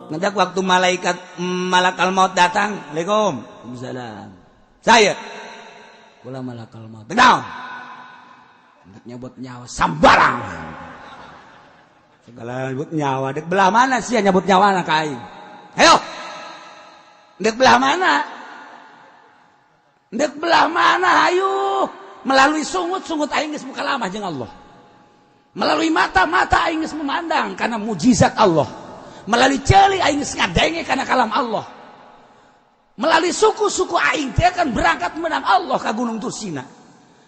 ngedak waktu malakal maut datang. Assalamualaikum. Waalaikumsalam. Saya kula malakal maut. Naon? Hendak nyabot nyawa sambarang. Segala nyabot nyawa. Dek belah mana sih nyabot nyawa anak aing? Ayo. Dek belah mana? Dek belah mana? Ayo. Melalui sungut aing geus muka lama jeung Allah. Melalui mata aing geus memandang karena mujizat Allah. Melalui ceuli aing geus ngadenge karena kalam Allah. Melalui suku-suku aing teh akan berangkat menang Allah ka Gunung Tursina.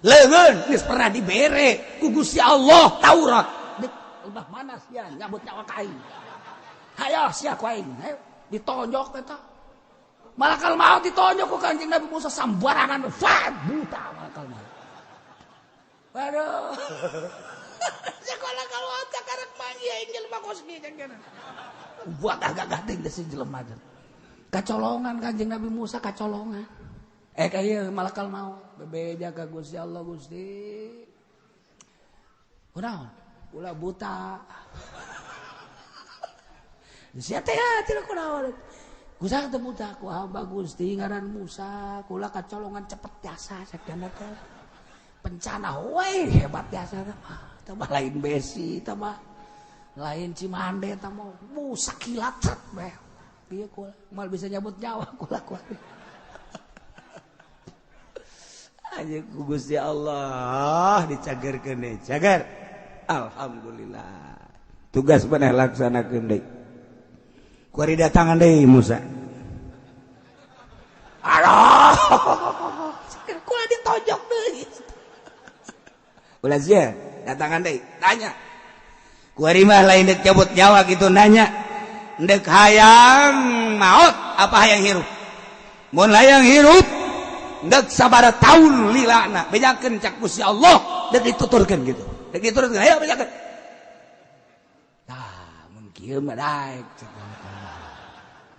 Leungeun geus pernah dibere ku Gusti Allah Taurat. Dek lebah mana sia nyabut nyawa ka aing. Hayo sia ku aing, hayo ditonjok eta. Malakal maut ditonjok ku Kanjeng Nabi Musa sambarangan buta malakal maut. Waduh. Sekolah kalau ada karek mangi aing jelema kosni jeung kana. Buat agak ganteng deh si jelema teh. Kacolongan Kanjeng Nabi Musa kacolongan. Kayak malakal maut bebeja ka Gusti Allah Gusti. Kunaon? Ulah buta. Sia teh tidak kunaon. Gusti teh buta ku hamba Gusti ngaran Musa, kula kacolongan cepet biasa sakjana teh. Bencana we hebat biasa teh mah. Tah lain besi tah mah. Lain Cimande tah mah sakilat beh. Pieu kula mal bisa nyabut nyawa kula. Aja ku Gusti Allah dicagerkeun deui. Cager. Alhamdulillah. Tugas maneh laksanakeun deui. Kuari datangan deui Musa. Aduh. Kula ditojok deui. Ulah sia datangan deui. Tanya. Kuari mah lain dek cabut nyawa gitu nanya. Dek hayang maut apa hayang hirup? Mun hayang hirup dek sabara taun lilana bejakeun cak Gusti Allah dek dituturkeun gitu. Dek diturutkeun ayo bejakeun. Tah mun kieu mah daek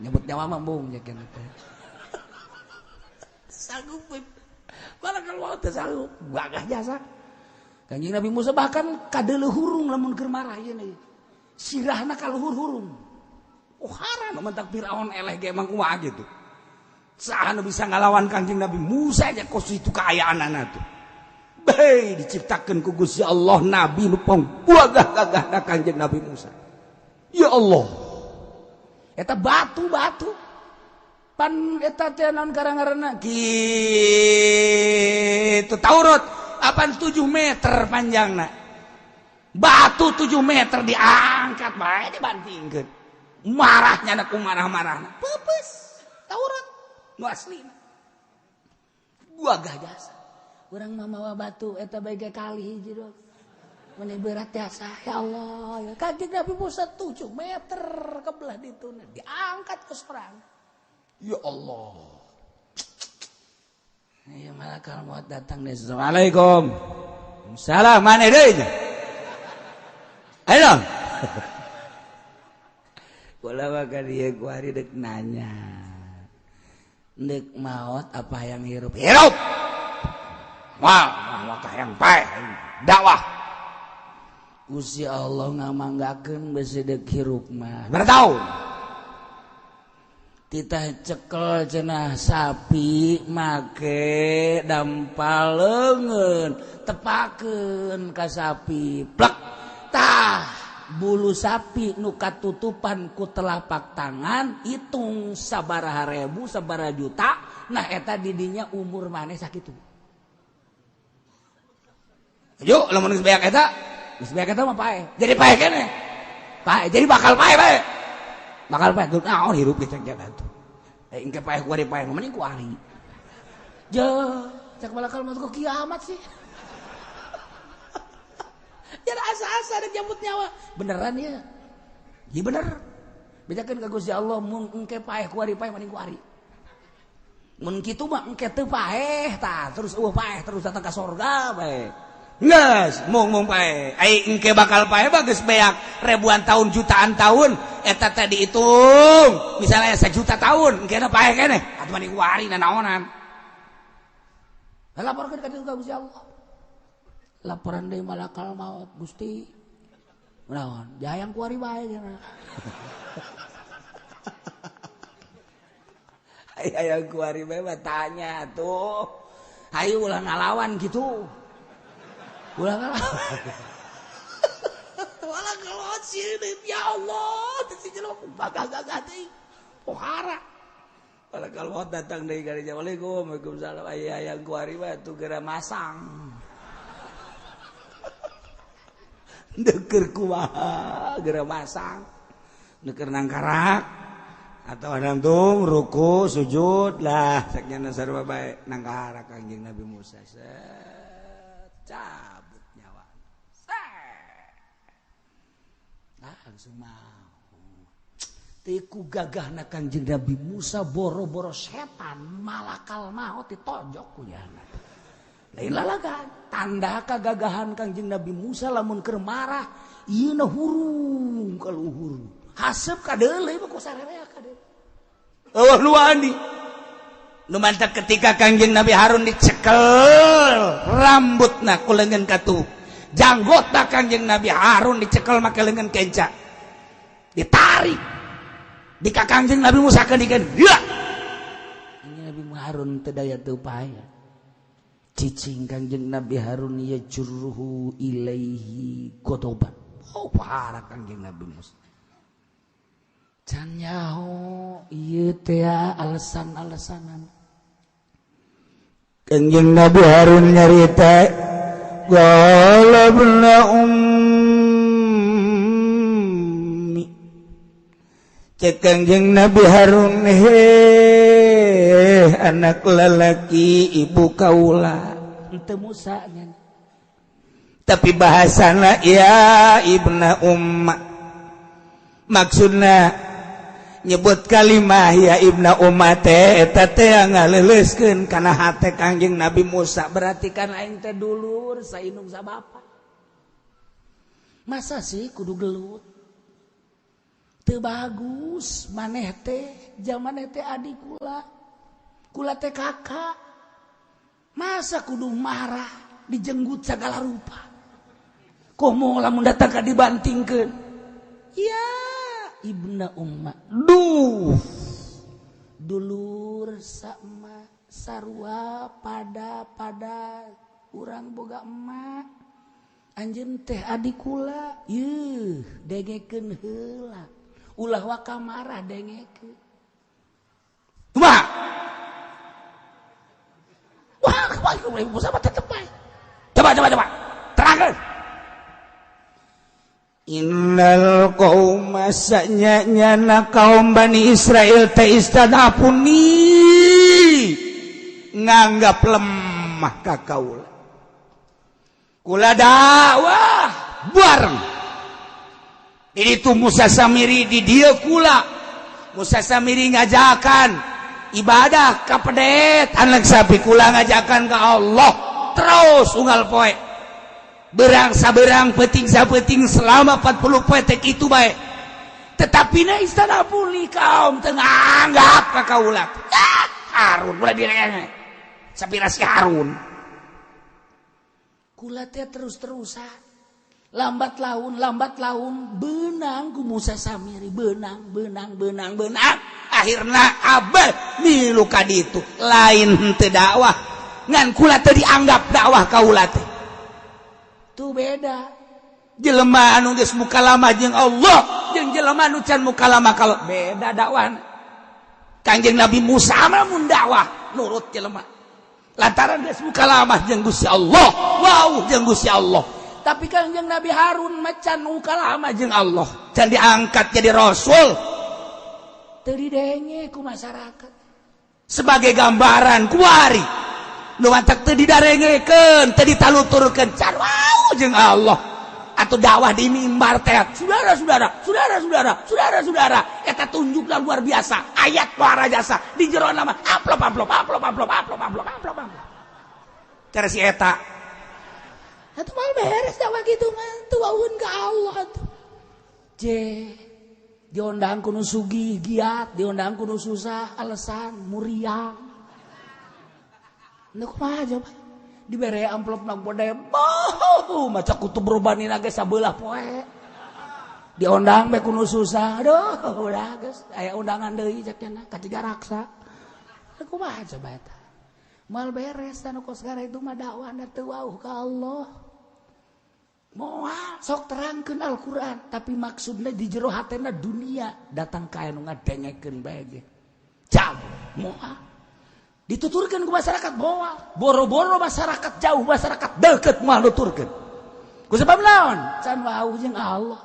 nyebut nyawa mah bung jakeun teh. Sanggup malakal maut teh sanggup gagah jasa. Kanjeng Nabi Musa bahkan kadeuleuhurung lamun keur marah ieu nih. Sirahna kaluhur-hurung. Haran mentak Firaun eleh ge emang kumaha gitu. Saha nu bisa ngalawan Kanjeng Nabi Musa aja kos itu kaayaanana tuh. Bae diciptakeun ku Gusti Allah nabi nu panggagah-gagahna Kanjeng Nabi Musa. Ya Allah. Eta batu-batu. Pan eta teh naon karangaranna? Kitu Taurat 7 meter panjangna. Batu 7 meter diangkat bae dibantingkeun. Marahnya nak marah-marahna. Pepes Taurat nu aslina. Gagah jasa. Urang mah mawa batu eta bae kali hiji dong. Mun berat jasa ya Allah ya. Kanjeng Nabi Musa 7 meter kebelah ditu diangkat ke sorang. Ya Allah. Ya malakal maut datang deh. Assalamualaikum. Salam maneh deui. Ayo. Kula maka dia kuari dek nanya. Dek maut apa yang hirup? Hirup. Wah, maka yang baik. Dakwah. Gusti Allah ngamanggakeun besi dek hirup mah. Bertahu. Titah cekel cenah sapi make dampal leungeun tepakeun ka sapi. Plek. Tah bulu sapi nu katutupan ku telapak tangan hitung sabaraha ribu sabaraha juta nah eta didinya umur maneh sakitu. Ayo lamun geus beak eta mah pae. Jadi pae keneh. Pae jadi bakal pae bae. Bakal pae geus naon hirup ge cek jaga tuh. Engke pae ku ari pae mending ku ari. Je cek balakal mah ku kiamat sih. Jangan asa-asa ada jambut nyawa. Beneran ya? Iya bener. Bejakeun ka Gusti Allah mun engke paeh ku ari paeh mending ku ari. Mun kitu mah engke teu paeh tah terus eueuh paeh terus datang ka surga bae. Geus mung paeh. Ai engke bakal paeh mah geus beak ribuan tahun jutaan tahun eta teh dihitung. Misalnya 1 juta tahun engke na paeh keneh. Atuh mending ku ari nanaonan. Laporkeun ka Gusti Allah. Laporan dari malakal maut Gusti naon jayang kuari bae cenah. Aya kuari mah tanya tuh. Ayo ulah ngalawan gitu. Ulah ngalawan. Wala kalot sieun ya Allah, teh si jelema gagah-gagah teh. Pohara. Wala kalot datang deui ka dieu. Waalaikumsalam. Aya kuari mah tuh geura masang. Deuker kumaha geura masang. Deuker nangkarak. Atau nangtung ruku sujud lah sakjana sarua bae nangkarak Kangjeng Nabi Musa cabut nyawa langsung mau tiku gagahna Kangjeng Nabi Musa boro-boro setan malakal maut ditojok ku yana lain lalagan tanda kagagahan Kangjeng Nabi Musa lamun keur marah ieu na hurung ka luhur haseup ka deuleuy mah ku sarerea ka deuleuy eueuh nu wani nu mantap ketika Kangjeng Nabi Harun dicekel rambutna ku leungeun katuh janggotna Kangjeng Nabi Harun dicekel make leungeun kenca ditarik di ka Kangjeng Nabi Musa keudikeun ya Kangjeng Nabi Harun teu daya teu upaya cicing Kangjeng Nabi Harun ya jurruhu ilaihi godoban parah Kangjeng Nabi Musa can nyaho ieu teh alasan-alasanan Kangjeng Nabi Harun nyarita qala ibna ummi cek Kangjeng Nabi Harun anak lalaki ibu kaula henteu Musa nya tapi bahasana ya ibna umma maksudna nyebut kalimah ya ibna ummat eta teh ngaleuleskeun kana hate Kangjeng Nabi Musa berarti kan aing teh dulur saindung sabapa masa sih kudu gelut teu bagus maneh teh jamaneh teh adik kula teh kakak masa kudu marah dijenggut sagala rupa komo lamun datang ka dibantingkeun ya ibna umma duh dulur sama sarua pada urang boga emak anjeun teh adik kula yeuh dengekeun heula ulah waka marah dengekeun kumaha wah kumaha ibu sama tetep bae coba terangkeun innal qauma sanyana kaum Bani Israel teh istadapuni nganggap lemah ka kaula kula dakwah bareng di ditu Musa Samiri di dieu kula Musa Samiri ngajakan ibadah ka pedet anak sapi kula ngajakan ka Allah terus unggal poe berang saberang peting sapeting selama 40 petek itu baik tetapi na istana puli kaum tengah anggap ka kaula Harun mulai direnge sapira si Harun kula teh terus-terusan lambat laun benang ku Musa Samiri benang akhirna abah milu ka ditu lain teu dakwah ngan kula teu dianggap dakwah kaula teh tuh beda jelema anu geus mukalamah jeung Allah jeung jelema anu can mukalamah kalau beda dakwahna Kangjeng Nabi Musa mah mun dakwah nurut jelema lantaran geus mukalamah jeung Gusti Allah wow jeung Gusti Allah tapi Kangjeng Nabi Harun macan mukalamah jeung Allah can diangkat jadi rasul teu didenge ku masyarakat sebagai gambaran kuari nu mantak teu didarengekeun teu ditaluturkeun can wow jeung Allah atuh dakwah di mimbar teh saudara eta tunjukna luar biasa ayat luar jasa di jero nama amplop cara si eta atuh mal beres dakwah kitu mah tuaun ka Allah atuh diundang kudu sugih giat diundang kudu susah alasan muriang nu kumaha coba dibere amplop nang bode maca kutub robani ge sabelah poe diundang be kudu susah aduh udah geus aya undangan deui cek cenah ka Tiga Raksa kumaha coba eta mal beres anu kos gara itu mah dakwahna teu wauh ka Allah moal sok terangkeun Al-Qur'an tapi maksudna di jero hatena dunia datang ka anu ngadengekeun bae ge jauh moal dituturkeun ku masyarakat moal boro-boro masyarakat jauh masyarakat deukeut moal nuturkeun ku sebab naon can wauh jeung Allah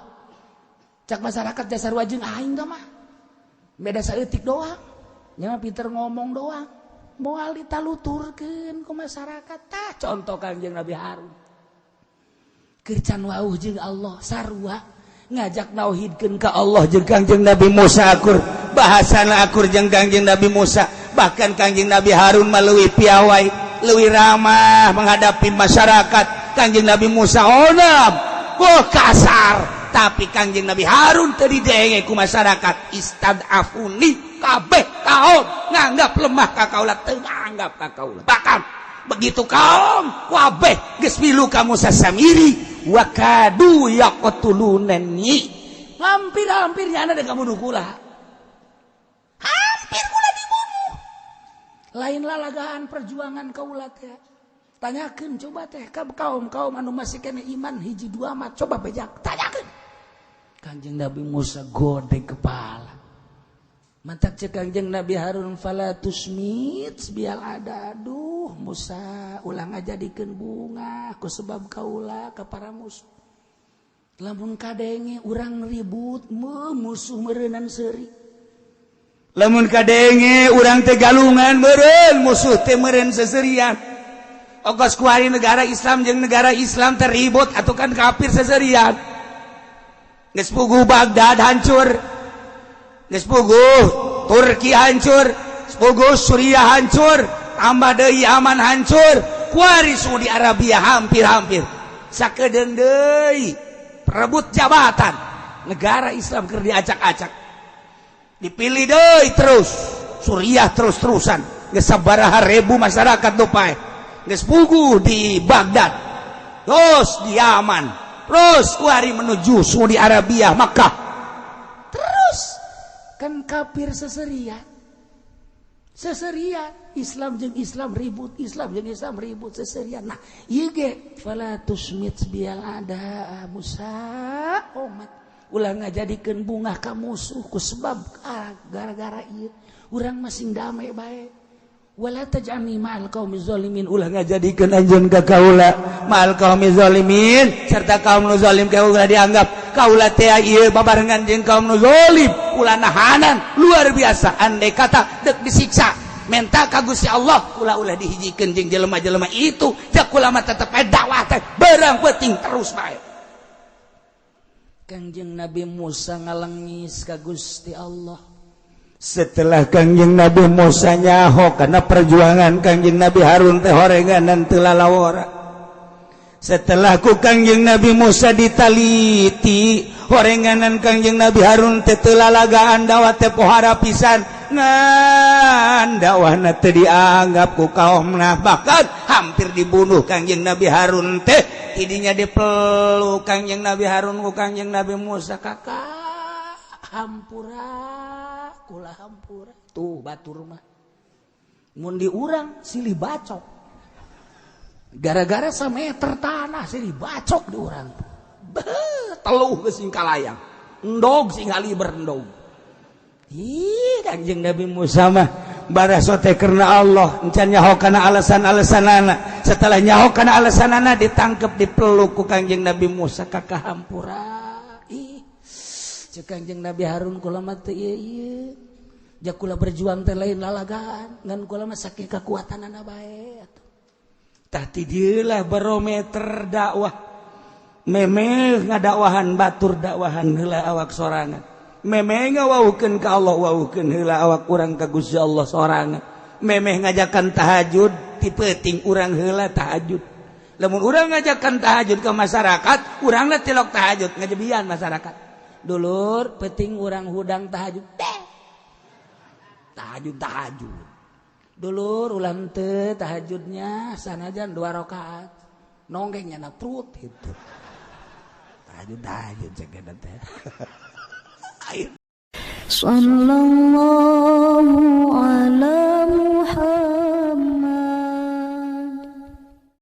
cak masyarakat dasar wajeng aing tah mah beda saeutik doang nya pinter ngomong doang moal ditaluturkeun ku masyarakat tah contoh Kangjeng Nabi Harun keur wauh jeung Allah sarua ngajak nauhidkeun ka Allah jeung Kangjeng Nabi Musa akur bahasana akur jeung Kangjeng Nabi Musa bahkan Kangjeng Nabi Harun melalui piawai leuwih ramah menghadapi masyarakat Kangjeng Nabi Musa onam kasar tapi Kangjeng Nabi Harun teu didenge ku masyarakat istadafuni kabeh kaum nganggap lemah ka kaula teu nganggap ka kaula bahkan begitu kaum kabeh geus milu ka Musa samiri wa kadu yaqtulunani hampir nyana da kabunuh kula hampir kula dibunuh lain lalagaan perjuangan kaula teh tanyakeun coba teh ka kaum anu masih kene iman hiji dua mah coba bejak tanyakeun Kanjeng Nabi Musa gode kepala mantak cek Kanjeng Nabi Harun falatusmit bial ada aduh Musa ulang ngajadikeun bunga ku sebab kaula ka para musuh lamun kadenge urang ribut musuh meureunnan seuri lamun kadenge urang teh galungan meureun musuh teh meureun seseurian ogos ku hari negara Islam jeung negara Islam teh ribut atukan kafir seseurian geus puguh Baghdad hancur geus puguh Turki hancur, puguh Suriah hancur, tambah deui Yaman hancur, kuari Saudi Arabia hampir-hampir. Sakedeung deui perebut jabatan negara Islam keur diacak-acak. Dipilih deui terus Suriah terus-terusan. Geus sabaraha ribu masyarakat nu paeh. Geus puguh di Baghdad. Terus di Yaman. Terus kuari menuju Saudi Arabia, Makkah. Kan kafir seserian Islam jeung Islam ribut seserian nah ieu ge fala tusmit bial ada Musa umat ulah ngajadikeun bunga ka musuh ku sebab gara-gara ieu urang masing damai bae wala taj'alni ma'al qaumi zalimin ulah ngajadikeun anjeun ka kaula ma'al qaumi zalimin serta kaum nu zalim kaula dianggap kaula teh ieu babarengan jeung kaum nu zalim ulah nahanan luar biasa andai kata deuk disiksa menta ka Gusti Allah ulah dihijikeun jeung jelema-jelema itu jak kula mah tetep dakwah teh barang penting terus bae Kangjeng Nabi Musa ngalengis ka Gusti Allah setelah Kangjeng Nabi Musa nyaho karena perjuangan Kangjeng Nabi Harun teh horenganan teu lalawara setelah ku Kangjeng Nabi Musa ditaliti horenganan Kangjeng Nabi Harun teh teu lalagaan dakwah teh pohara pisan ngan dakwahna teu dianggap ku kaumna bahkan hampir dibunuh Kangjeng Nabi Harun teh tidinya dipeluk Kangjeng Nabi Harun ku Kangjeng Nabi Musa kakak hampura kula hampura tuh batur mah mun di urang silih bacok gara-gara sameter tanah silih bacok di urang teluh geus sing kalayang endog sing haliber endog ih Kanjeng Nabi Musa mah baraso teh karena Allah encan nyaho kana alasan-alasanana setelah nyaho kana alasanana ditangkep dipeluk ku Kanjeng Nabi Musa kakahampura Kanjeng Nabi Harun kula mah teu ieu jak kula berjuang teh lain lalagaan ngan kula mah saking kakuatanana bae tah ti dieu lah barometer dakwah memeh ngadakwahan batur dakwahan heula awak sorangan memeh ngawauhkeun ka Allah wauhkeun heula awak urang ka Gusti Allah sorangan memeh ngajakan tahajud ti peuting urang heula tahajud lamun urang ngajakan tahajud ka masyarakat urangna tilok tahajud ngajebian masyarakat dulur penting orang hudang tahajud dulur ulang teh tahajudnya sanajan 2 rakaat nonggengnya na perut gitu tahajud cek teh sallallahu